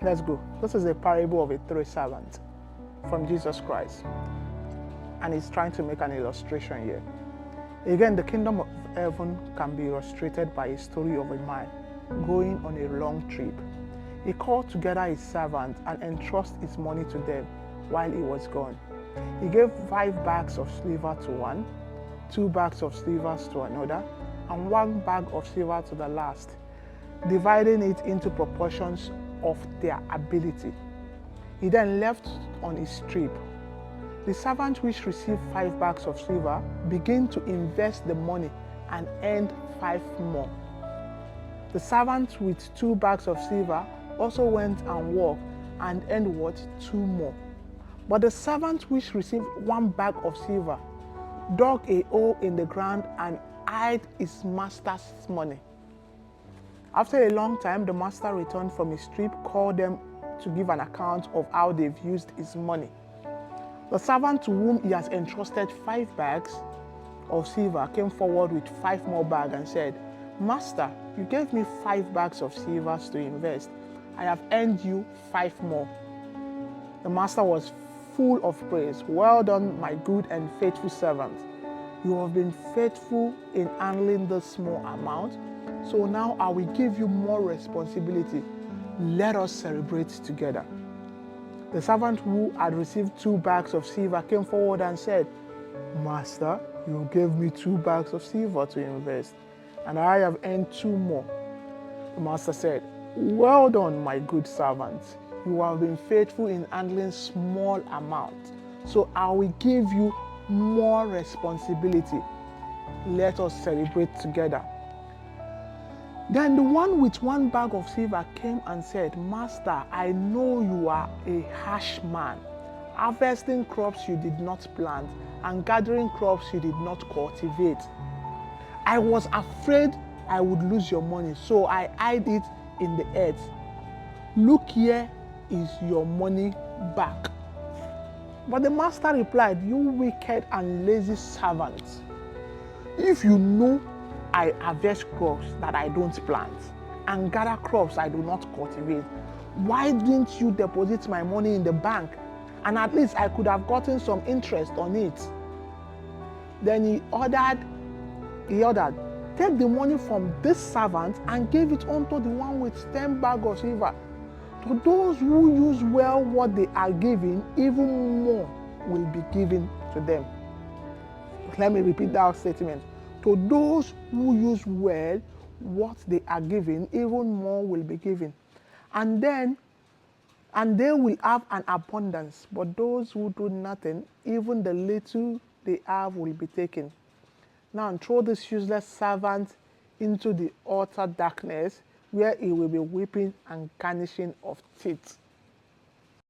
Let's go. This is a parable of a three servants from Jesus Christ. And he's trying to make an illustration here. Again, the kingdom of heaven can be illustrated by a story of a man going on a long trip. He called together his servants and entrusted his money to them while he was gone. He gave 5 bags of silver to one, 2 bags of silver to another, and 1 bag of silver to the last, dividing it into proportions of their ability. He then left on his trip. The servant which received 5 bags of silver began to invest the money and earned 5 more. The servant with 2 bags of silver also went and worked and earned what? 2 more. But the servant which received 1 bag of silver dug a hole in the ground and hid his master's money. After a long time, the master returned from his trip, called them to give an account of how they've used his money. The servant to whom he has entrusted 5 bags of silver came forward with 5 more bags and said, "Master, you gave me 5 bags of silver to invest. I have earned you 5 more." The master was full of praise. "Well done, my good and faithful servant. You have been faithful in handling this small amount, so now I will give you more responsibility. Let us celebrate together." The servant who had received 2 bags of silver came forward and said, "Master, you gave me 2 bags of silver to invest, and I have earned 2 more." The master said, "Well done, my good servant. You have been faithful in handling small amounts, so I will give you more responsibility. Let us celebrate together." Then the one with 1 bag of silver came and said, "Master, I know you are a harsh man, harvesting crops you did not plant and gathering crops you did not cultivate. I was afraid I would lose your money, so I hid it in the earth. Look, here is your money back." But the master replied, "You wicked and lazy servant. If you know I harvest crops that I don't plant and gather crops I do not cultivate, why didn't you deposit my money in the bank? And at least I could have gotten some interest on it." Then he ordered, "Take the money from this servant and give it unto the one with 10 bags of silver. To those who use well what they are given, even more will be given to them." Let me repeat that statement. To those who use well what they are given, even more will be given. And they will have an abundance. But those who do nothing, even the little they have will be taken. Now throw this useless servant into the utter darkness, where he will be weeping and gnashing of teeth.